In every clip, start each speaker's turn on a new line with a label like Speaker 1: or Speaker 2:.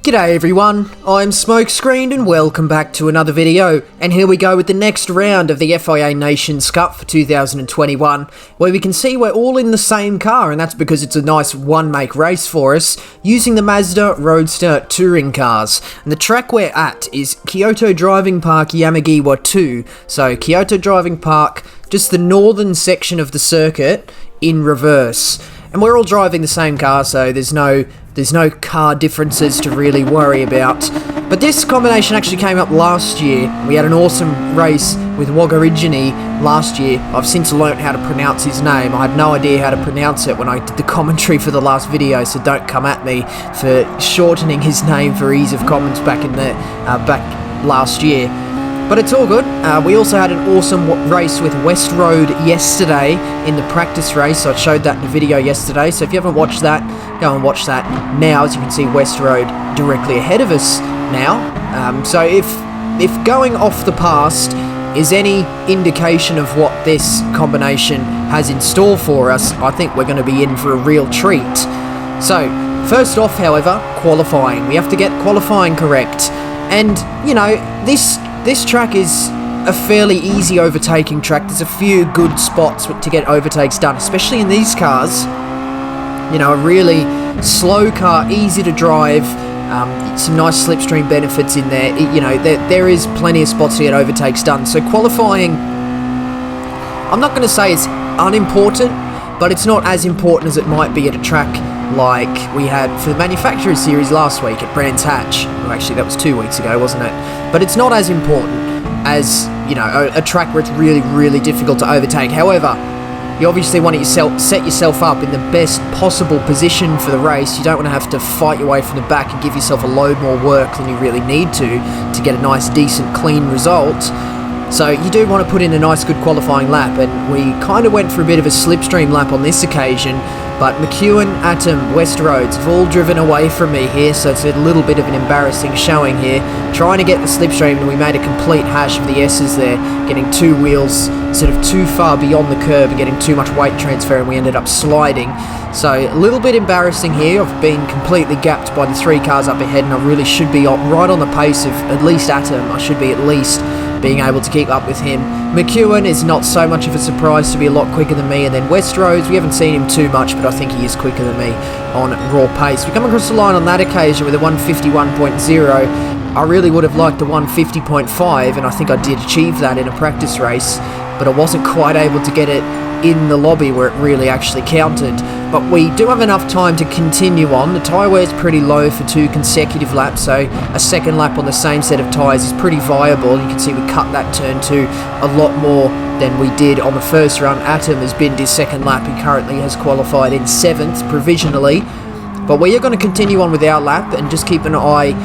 Speaker 1: G'day everyone, I'm Smokescreen and welcome back to another video, and here we go with the next round of the FIA Nations Cup for 2021, where we can see we're all in the same car, and that's because it's a nice one-make race for us, using the Mazda Roadster touring cars. And the track we're at is Kyoto Driving Park Yamagiwa 2, so Kyoto Driving Park, just the northern section of the circuit, in reverse. And we're all driving the same car, so there's no car differences to really worry about. But this combination actually came up last year. We had an awesome race with Wagarigini last year. I've since learnt how to pronounce his name. I had no idea how to pronounce it when I did the commentary for the last video, so don't come at me for shortening his name for ease of comments back in the back last year. But it's all good. We also had an awesome race with West Road yesterday in the practice race. So I showed that in the video yesterday. So if you haven't watched that, go and watch that now. As you can see, West Road directly ahead of us now. So if going off the past is any indication of what this combination has in store for us, I think we're going to be in for a real treat. So first off, however, qualifying. We have to get qualifying correct. And, you know, this track is a fairly easy overtaking track. There's a few good spots to get overtakes done, especially in these cars. You know, a really slow car, easy to drive, some nice slipstream benefits in there. You know, there is plenty of spots to get overtakes done. So qualifying, I'm not going to say it's unimportant, but it's not as important as it might be at a track like we had for the Manufacturers Series last week at Brands Hatch. Well, actually, that was 2 weeks ago, wasn't it? But it's not as important as, you know, a track where it's really, really difficult to overtake. However, you obviously want to set yourself up in the best possible position for the race. You don't want to have to fight your way from the back and give yourself a load more work than you really need to get a nice, decent, clean result. So you do want to put in a nice, good qualifying lap, and we kind of went for a bit of a slipstream lap on this occasion, but McEwen, Atom, West Roads have all driven away from me here, so it's a little bit of an embarrassing showing here. Trying to get the slipstream, and we made a complete hash of the S's there, getting two wheels sort of too far beyond the curb and getting too much weight transfer, and we ended up sliding. So a little bit embarrassing here. I've been completely gapped by the three cars up ahead, and I really should be right on the pace of at least Atom. I should be at least being able to keep up with him. McEwen is not so much of a surprise to be a lot quicker than me, and then West Roads, we haven't seen him too much, but I think he is quicker than me on raw pace. We come across the line on that occasion with a 151.0. I really would have liked the 150.5, and I think I did achieve that in a practice race, but I wasn't quite able to get it in the lobby where it really actually counted. But we do have enough time to continue on. The tyre wear is pretty low for 2 consecutive laps, so a second lap on the same set of tyres is pretty viable. You can see we cut that turn 2 a lot more than we did on the first run. Atom has binned his second lap. He currently has qualified in 7th provisionally. But we are going to continue on with our lap and just keep an eye,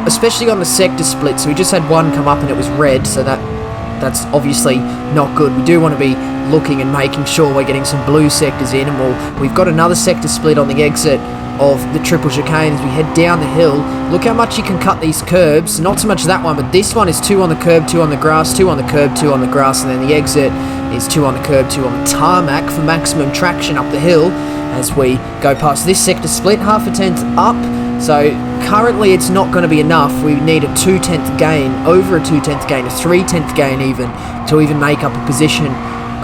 Speaker 1: especially on the sector split. So we just had one come up and it was red, so that's obviously not good. We do want to be looking and making sure we're getting some blue sectors in, and we've got another sector split on the exit of the triple chicane as we head down the hill. Look how much you can cut these curbs. Not so much that one, but this one is 2 on the curb, 2 on the grass, 2 on the curb, 2 on the grass, and then the exit is 2 on the curb, 2 on the tarmac for maximum traction up the hill as we go past this sector split, half a tenth up. So currently it's not going to be enough. We need a 2/10 gain, over a 2/10 gain, a 3/10 gain even, to even make up a position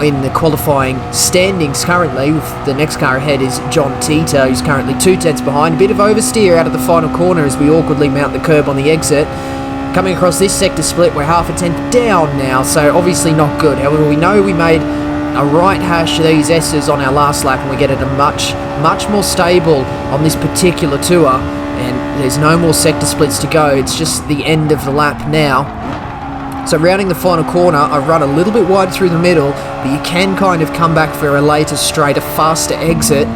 Speaker 1: in the qualifying standings currently. With the next car ahead is John Tita, who's currently 2/10 behind. A bit of oversteer out of the final corner as we awkwardly mount the curb on the exit. Coming across this sector split, we're half a tenth down now, so obviously not good. However, we know we made a right hash of these S's on our last lap, and we get it a much more stable on this particular tour, and there's no more sector splits to go. It's just the end of the lap now. So rounding the final corner, I run a little bit wide through the middle, but you can kind of come back for a later straight, a faster exit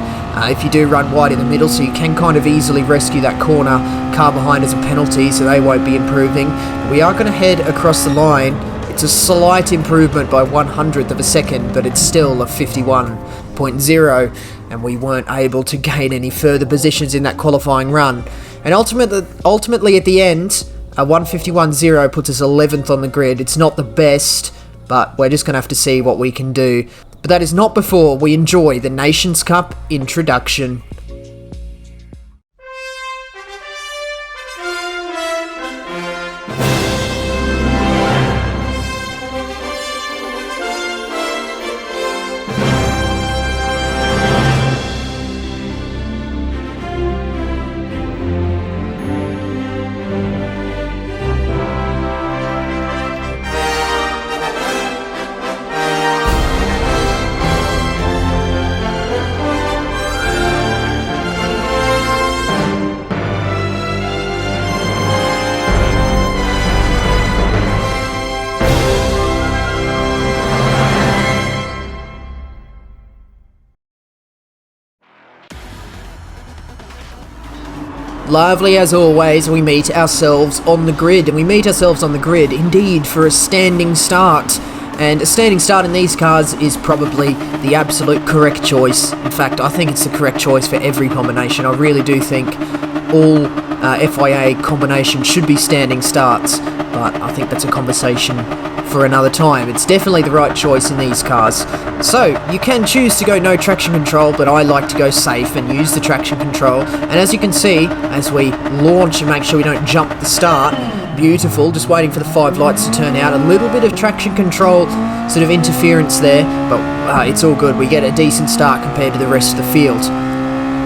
Speaker 1: if you do run wide in the middle, so you can kind of easily rescue that corner. Car behind as a penalty, so they won't be improving. We are going to head across the line. It's a slight improvement by 1/100th of a second, but it's still a 51.0, and we weren't able to gain any further positions in that qualifying run. And ultimately at the end, a 151.0 puts us 11th on the grid. It's not the best, but we're just going to have to see what we can do. But that is not before we enjoy the Nations Cup introduction. lovely as always, we meet ourselves on the grid, and we meet ourselves on the grid indeed for a standing start. And a standing start in these cars is probably the absolute correct choice. In fact, I think it's the correct choice for every combination. I really do think all FIA combinations should be standing starts, but I think that's a conversation for another time. It's definitely the right choice in these cars. So, you can choose to go no traction control, but I like to go safe and use the traction control. And as you can see, as we launch and make sure we don't jump the start, beautiful, just waiting for the 5 lights to turn out. A little bit of traction control sort of interference there, but it's all good. We get a decent start compared to the rest of the field.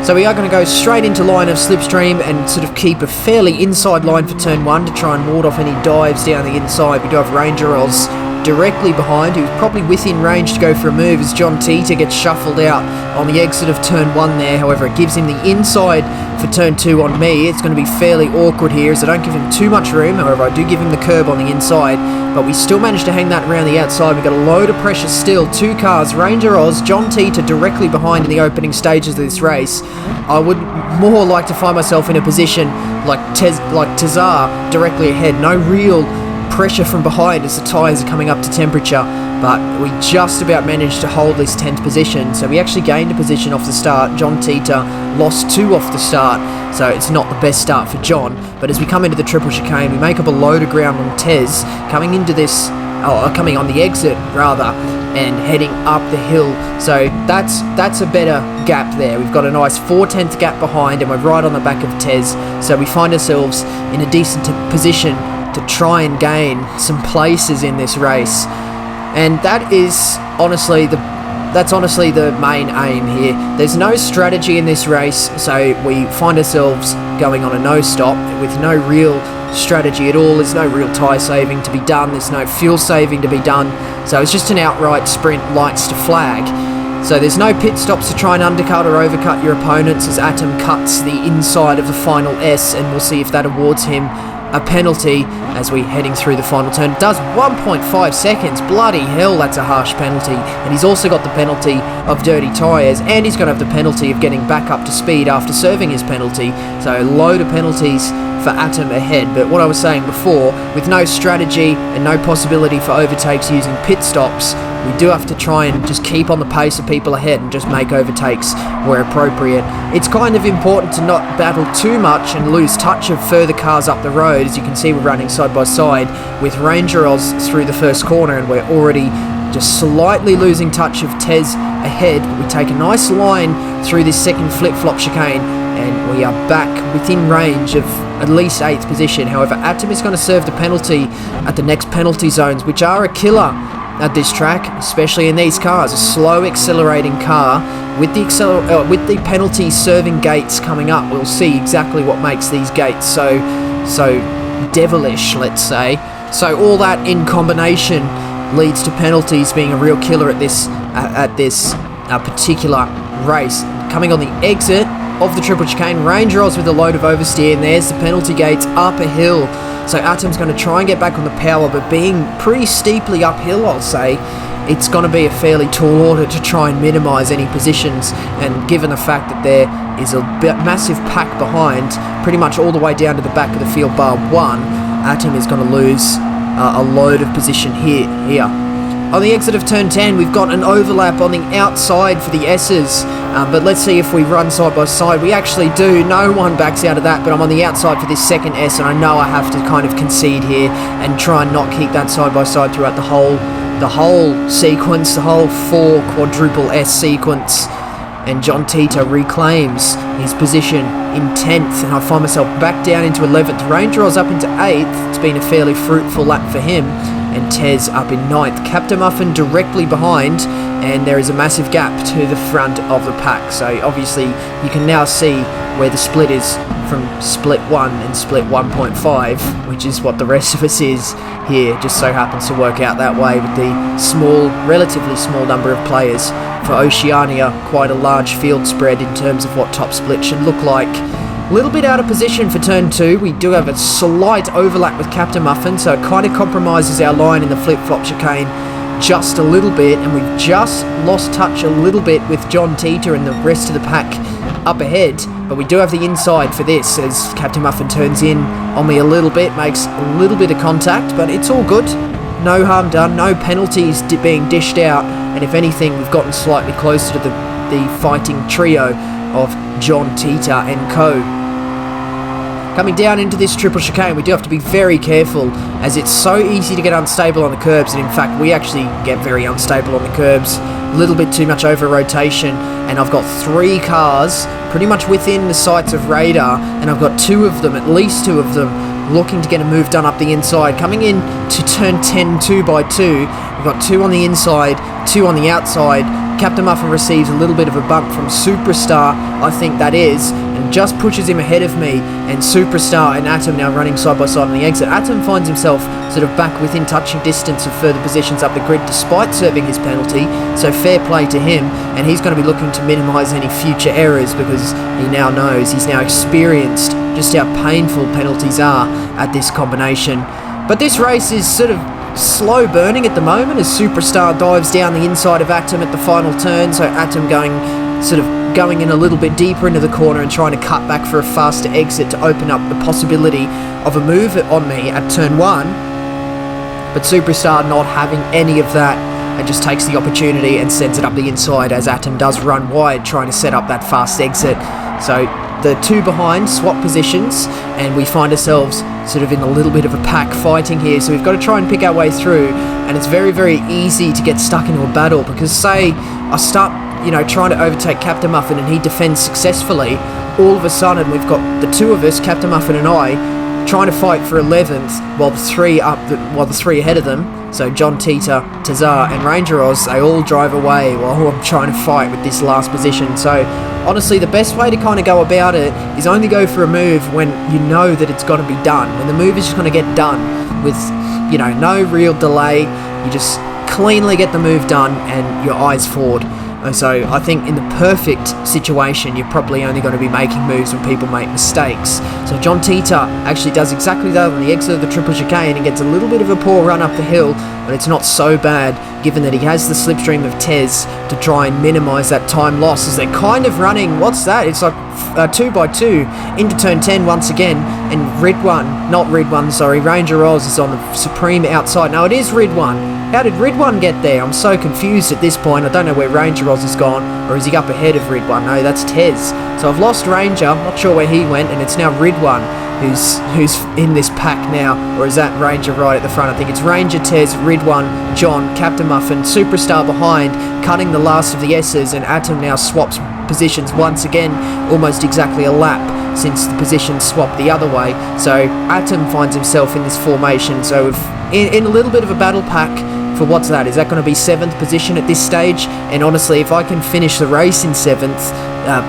Speaker 1: So we are going to go straight into line of slipstream and sort of keep a fairly inside line for turn 1 to try and ward off any dives down the inside. We do have Ranger Oz directly behind, who's probably within range to go for a move as John Tita gets shuffled out on the exit of turn 1 there. However, it gives him the inside for turn 2 on me. It's going to be fairly awkward here as I don't give him too much room. However, I do give him the curb on the inside, but we still manage to hang that around the outside. We've got a load of pressure still. 2 cars, Ranger Oz, John Tita directly behind in the opening stages of this race. I would more like to find myself in a position like Tazar directly ahead. No real pressure from behind as the tyres are coming up to temperature, but we just about managed to hold this 10th position. So we actually gained a position off the start. John Tita lost 2 off the start, so it's not the best start for John. But as we come into the triple chicane, we make up a load of ground on Tez coming into this, coming on the exit rather, and heading up the hill. So that's a better gap there. We've got a nice 4/10 gap behind, and we're right on the back of Tez. So we find ourselves in a decent position to try and gain some places in this race, and that is honestly the main aim here. There's no strategy in this race, so we find ourselves going on a no stop with no real strategy at all. There's no real tyre saving to be done, there's no fuel saving to be done, so it's just an outright sprint, lights to flag. So there's no pit stops to try and undercut or overcut your opponents as Atom cuts the inside of the final S, and we'll see if that awards him a penalty as we're heading through the final turn. It does 1.5 seconds. Bloody hell, that's a harsh penalty. And he's also got the penalty of dirty tyres, and he's going to have the penalty of getting back up to speed after serving his penalty. So a load of penalties for Atom ahead. But what I was saying before, with no strategy and no possibility for overtakes using pit stops, we do have to try and just keep on the pace of people ahead and just make overtakes where appropriate. It's kind of important to not battle too much and lose touch of further cars up the road. As you can see, we're running side by side with Ranger Oz through the first corner, and we're already just slightly losing touch of Tez ahead. We take a nice line through this second flip-flop chicane, and we are back within range of at least 8th position. However, Atom is going to serve the penalty at the next penalty zones, which are a killer at this track, especially in these cars. A slow accelerating car with the penalty serving gates coming up. We'll see exactly what makes these gates so devilish, let's say. So all that in combination leads to penalties being a real killer at this particular race. Coming on the exit of the triple chicane, Ranger Oz with a load of oversteer, and there's the penalty gates up a hill. So Atom's going to try and get back on the power, but being pretty steeply uphill, I'll say, it's going to be a fairly tall order to try and minimise any positions. And given the fact that there is a massive pack behind, pretty much all the way down to the back of the field bar 1, Atom is going to lose a load of position here. On the exit of turn 10, we've got an overlap on the outside for the S's, but let's see if we run side by side. We actually do. No one backs out of that, but I'm on the outside for this second S, and I know I have to kind of concede here and try and not keep that side by side throughout the whole sequence, the whole 4 quadruple S sequence. And John Tita reclaims his position in 10th, and I find myself back down into 11th. Ranger Oz up into 8th. It's been a fairly fruitful lap for him. And Tez up in 9th. Captain Muffin directly behind, and there is a massive gap to the front of the pack. So obviously you can now see where the split is from split 1 and split 1.5, which is what the rest of us is here. Just so happens to work out that way with the relatively small number of players. For Oceania, quite a large field spread in terms of what top split should look like. A little bit out of position for turn 2. We do have a slight overlap with Captain Muffin, so it kind of compromises our line in the flip-flop chicane. just a little bit, and we've just lost touch a little bit with John Tita and the rest of the pack up ahead. But we do have the inside for this, as Captain Muffin turns in on me a little bit, makes a little bit of contact, but it's all good. No harm done, no penalties being dished out, and if anything, we've gotten slightly closer to the fighting trio of John Tita and co. Coming down into this triple chicane, we do have to be very careful, as it's so easy to get unstable on the curbs, and in fact we actually get very unstable on the curbs. A little bit too much over rotation, and I've got 3 cars pretty much within the sights of radar, and I've got 2 of them, at least 2 of them, looking to get a move done up the inside. Coming in to turn 10 2x2, we've got 2 on the inside, 2 on the outside. Captain Muffin receives a little bit of a bump from Superstar, I think that is, and just pushes him ahead of me, and Superstar and Atom now running side by side on the exit. Atom finds himself sort of back within touching distance of further positions up the grid despite serving his penalty, so fair play to him, and he's going to be looking to minimise any future errors because he now knows, he's now experienced just how painful penalties are at this combination. But this race is sort of slow burning at the moment as Superstar dives down the inside of Atom at the final turn, so Atom going in a little bit deeper into the corner and trying to cut back for a faster exit to open up the possibility of a move on me at turn 1, but Superstar not having any of that and just takes the opportunity and sends it up the inside as Atom does run wide trying to set up that fast exit. So the 2 behind swap positions, and we find ourselves sort of in a little bit of a pack fighting here, so we've got to try and pick our way through, and it's very, very easy to get stuck into a battle because say I start, trying to overtake Captain Muffin and he defends successfully, all of a sudden we've got the 2 of us, Captain Muffin and I, trying to fight for 11th while the 3 ahead of them, so John Tita, Tazar and Ranger Oz, they all drive away while I'm trying to fight with this last position. So honestly, the best way to kind of go about it is only go for a move when you know that it's got to be done, when the move is just going to get done with, no real delay. You just cleanly get the move done and your eyes forward. And so I think in the perfect situation, you're probably only going to be making moves when people make mistakes. So John Tita actually does exactly that on the exit of the triple chicane and gets a little bit of a poor run up the hill, but it's not so bad given that he has the slipstream of Tez to try and minimise that time loss as they're kind of running, what's that? It's like 2x2 into turn 10 once again, and Ranger Oz is on the supreme outside. Now it is Ridwan. How did Ridwan get there? I'm so confused at this point. I don't know where Ranger Oz has gone, or is he up ahead of Ridwan? No, that's Tez. So I've lost Ranger, not sure where he went, and it's now Ridwan who's in this pack now, or is that Ranger right at the front? I think it's Ranger, Tez, Ridwan, John, Captain Muffin, Superstar behind, cutting the last of the S's, and Atom now swaps positions once again, almost exactly a lap since the position swapped the other way. So Atom finds himself in this formation, so in a little bit of a battle pack for what's that? Is that going to be 7th position at this stage? And honestly, if I can finish the race in 7th,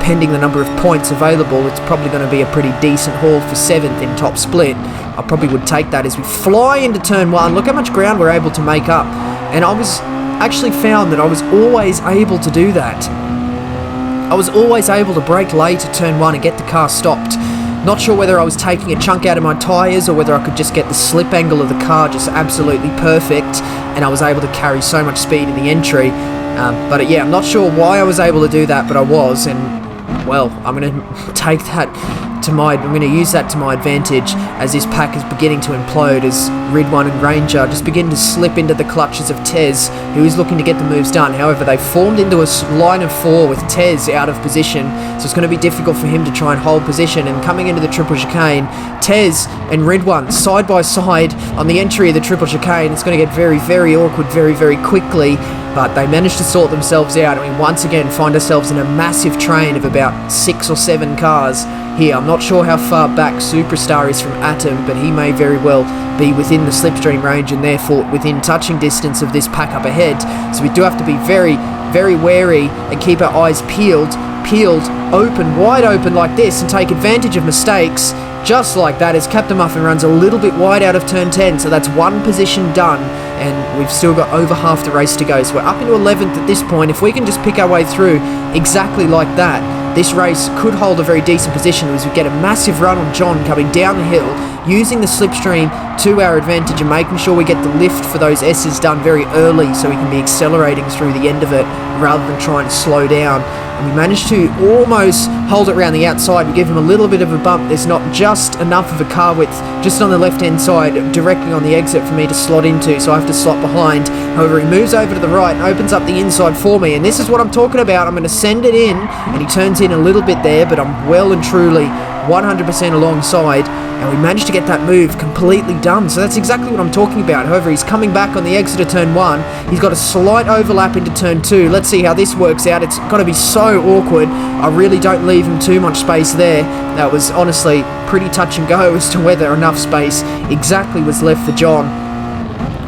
Speaker 1: pending the number of points available, it's probably going to be a pretty decent haul for 7th in top split. I probably would take that as we fly into turn 1. Look how much ground we're able to make up. And I was actually found that I was always able to do that. I was always able to brake late at turn 1 and get the car stopped. Not sure whether I was taking a chunk out of my tyres or whether I could just get the slip angle of the car just absolutely perfect, and I was able to carry so much speed in the entry. But yeah, I'm not sure why I was able to do that, but I was, and well, I'm going to take that I'm going to use that to my advantage as this pack is beginning to implode as Ridwan and Ranger just begin to slip into the clutches of Tez, who is looking to get the moves done. However, they formed into a line of 4 with Tez out of position, so it's going to be difficult for him to try and hold position. And coming into the triple chicane, Tez and Ridwan side by side on the entry of the triple chicane. It's going to get very, very awkward very, very quickly, but they managed to sort themselves out, and we once again find ourselves in a massive train of about 6 or 7 cars here. I'm not sure how far back Superstar is from Atom, but he may very well be within the slipstream range and therefore within touching distance of this pack up ahead. So we do have to be very, very wary and keep our eyes peeled, open, wide open like this, and take advantage of mistakes just like that as Captain Muffin runs a little bit wide out of turn 10. So that's 1 position done, and we've still got over half the race to go. So we're up into 11th at this point. If we can just pick our way through exactly like that, this race could hold a very decent position as we get a massive run on John coming down the hill, using the slipstream to our advantage and making sure we get the lift for those S's done very early so we can be accelerating through the end of it rather than trying to slow down. And we managed to almost hold it around the outside. We give him a little bit of a bump. There's not just enough of a car width just on the left-hand side, directly on the exit for me to slot into, so I have to slot behind. However, he moves over to the right and opens up the inside for me, and this is what I'm talking about. I'm going to send it in, and he turns in a little bit there, but I'm well and truly 100% alongside, and we managed to get that move completely done. So that's exactly what I'm talking about. However, he's coming back on the exit of turn 1. He's got a slight overlap into turn 2. Let's see how this works out. It's got to be so awkward. I really don't leave him too much space there. That was honestly pretty touch and go as to whether enough space exactly was left for John.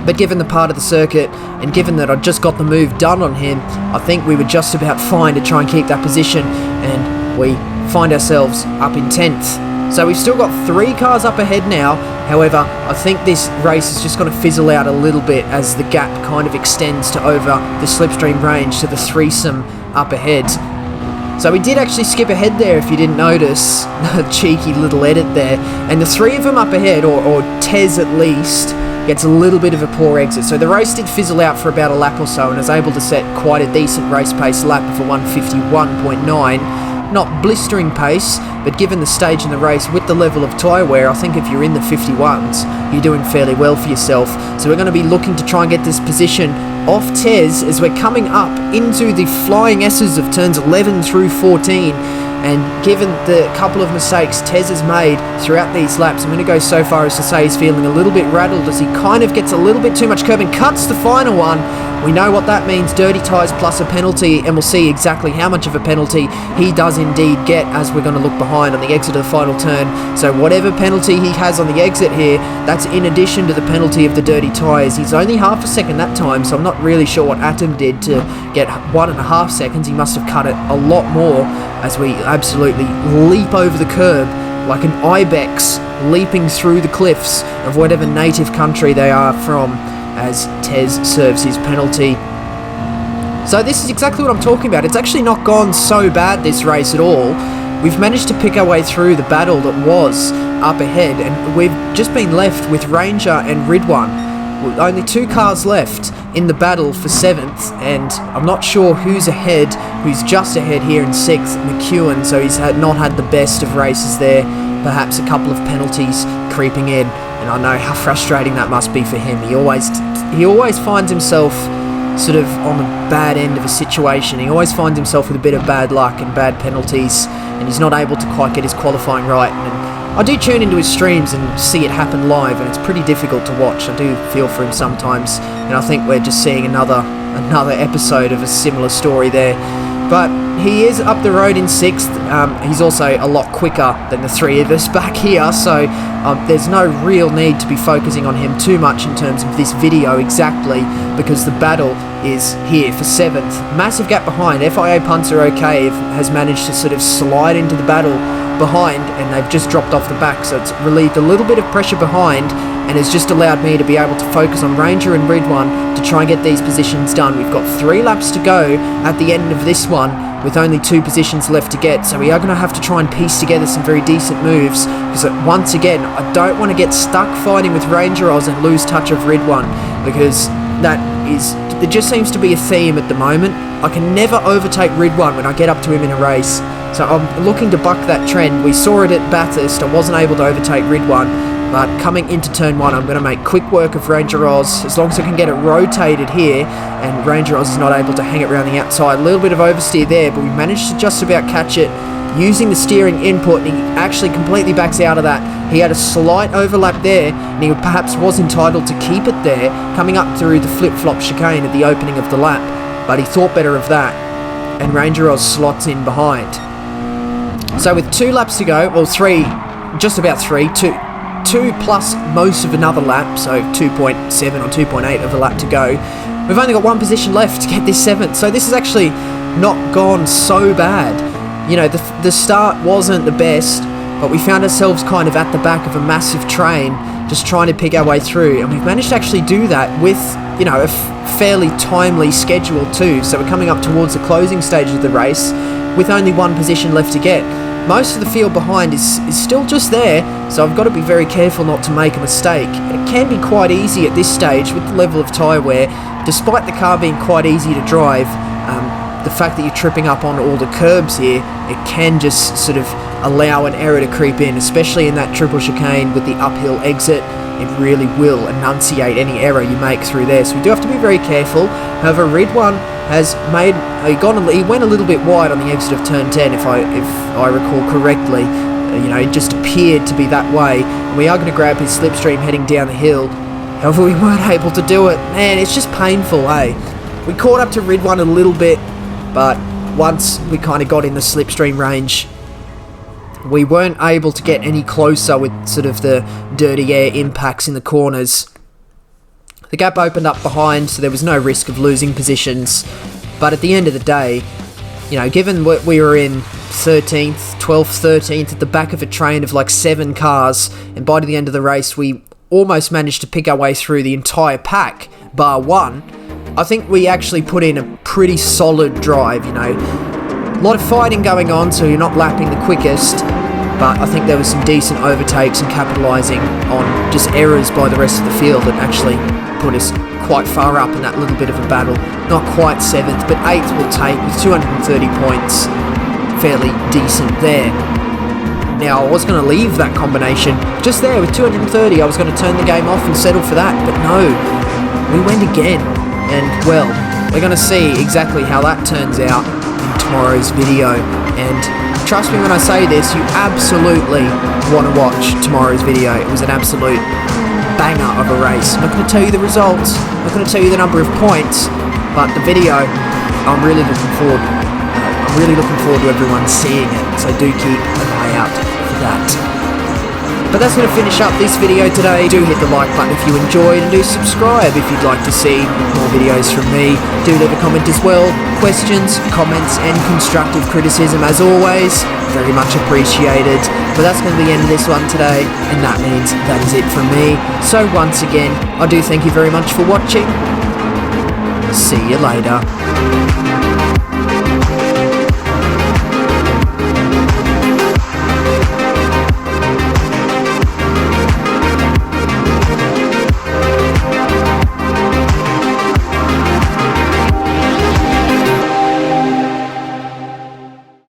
Speaker 1: But given the part of the circuit, and given that I just got the move done on him, I think we were just about fine to try and keep that position, and we find ourselves up in 10th. So we've still got 3 cars up ahead now. However, I think this race is just going to fizzle out a little bit as the gap kind of extends to over the slipstream range to the threesome up ahead. So we did actually skip ahead there if you didn't notice. A cheeky little edit there. And the 3 of them up ahead, or Tez at least, gets a little bit of a poor exit. So the race did fizzle out for about a lap or so, and was able to set quite a decent race pace lap of a 151.9. Not blistering pace, but given the stage in the race with the level of tyre wear, I think if you're in the 51s, you're doing fairly well for yourself. So we're going to be looking to try and get this position off Tez as we're coming up into the flying S's of turns 11 through 14. And given the couple of mistakes Tez has made throughout these laps, I'm going to go so far as to say he's feeling a little bit rattled as he kind of gets a little bit too much curb and cuts the final one. We know what that means, dirty tyres plus a penalty, and we'll see exactly how much of a penalty he does indeed get as we're going to look behind on the exit of the final turn. So whatever penalty he has on the exit here, that's in addition to the penalty of the dirty tyres. He's only half a second that time, so I'm not really sure what Atom did to get 1.5 seconds. He must have cut it a lot more as we absolutely leap over the curb like an ibex leaping through the cliffs of whatever native country they are from, as Tez serves his penalty. So this is exactly what I'm talking about. It's actually not gone so bad this race at all. We've managed to pick our way through the battle that was up ahead, and we've just been left with Ranger and Ridwan. Only 2 cars left in the battle for 7th, and I'm not sure who's ahead, who's just ahead here in 6th, McEwen, so he's not had the best of races there. Perhaps a couple of penalties creeping in, and I know how frustrating that must be for him. He always finds himself sort of on the bad end of a situation. He always finds himself with a bit of bad luck and bad penalties, and he's not able to quite get his qualifying right. And I do tune into his streams and see it happen live, and it's pretty difficult to watch. I do feel for him sometimes, and I think we're just seeing another episode of a similar story there. But he is up the road in 6th. He's also a lot quicker than the 3 of us back here, so there's no real need to be focusing on him too much in terms of this video exactly, because the battle is here for 7th. Massive gap behind. FIA punts are okay, has managed to sort of slide into the battle behind, and they've just dropped off the back, so it's relieved a little bit of pressure behind and has just allowed me to be able to focus on Ranger and Ridwan to try and get these positions done. We've got 3 laps to go at the end of this one with only 2 positions left to get, so we are going to have to try and piece together some very decent moves, because once again I don't want to get stuck fighting with Ranger Oz and lose touch of Ridwan, because there just seems to be a theme at the moment. I can never overtake Ridwan when I get up to him in a race, so I'm looking to buck that trend. We saw it at Bathurst. I wasn't able to overtake Ridwan, but coming into turn 1 I'm going to make quick work of Ranger Oz, as long as I can get it rotated here, and Ranger Oz is not able to hang it around the outside. A little bit of oversteer there, but we managed to just about catch it using the steering input, and he actually completely backs out of that. He had a slight overlap there, and he perhaps was entitled to keep it there, coming up through the flip-flop chicane at the opening of the lap, but he thought better of that, and Ranger Oz slots in behind. So with 2 laps to go, well 3, just about 3, 2 plus most of another lap, so 2.7 or 2.8 of a lap to go. We've only got 1 position left to get this 7th, so this is actually not gone so bad. You know, the start wasn't the best, but we found ourselves kind of at the back of a massive train, just trying to pick our way through, and we've managed to actually do that with, you know, a fairly timely schedule too. So we're coming up towards the closing stage of the race. with only one position left to get. Most of the field behind is still just there, so I've got to be very careful not to make a mistake. And it can be quite easy at this stage with the level of tyre wear, despite the car being quite easy to drive. The fact that you're tripping up on all the curbs here, it can just sort of allow an error to creep in, especially in that triple chicane with the uphill exit. It really will enunciate any error you make through there, so we do have to be very careful. However, Ridwan has he went a little bit wide on the exit of turn 10, if I recall correctly. It just appeared to be that way, and we are going to grab his slipstream heading down the hill. However, we weren't able to do it. Man, it's just painful, eh? We caught up to Ridwan a little bit, but once we kind of got in the slipstream range, we weren't able to get any closer with sort of the dirty air impacts in the corners. The gap opened up behind, so there was no risk of losing positions. But at the end of the day, given what we were in 13th, 12th, 13th, at the back of a train of like 7 cars, and by the end of the race, we almost managed to pick our way through the entire pack, bar one. I think we actually put in a pretty solid drive, A lot of fighting going on, so you're not lapping the quickest, but I think there was some decent overtakes and capitalising on just errors by the rest of the field that actually put us quite far up in that little bit of a battle. Not quite 7th, but 8th we'll take with 230 points. Fairly decent there. Now, I was going to leave that combination just there with 230. I was going to turn the game off and settle for that, but no, we went again. And, well, we're going to see exactly how that turns out in tomorrow's video. And trust me when I say this, you absolutely want to watch tomorrow's video. It was an absolute banger of a race. I'm not going to tell you the results, I'm not going to tell you the number of points, but the video, I'm really looking forward to everyone seeing it, so do keep an eye out for that. But that's going to finish up this video today. Do hit the like button if you enjoyed, and do subscribe if you'd like to see more videos from me. Do leave a comment as well. Questions, comments, and constructive criticism, as always, very much appreciated. But that's going to be the end of this one today, and that means that is it from me. So once again, I do thank you very much for watching. See you later.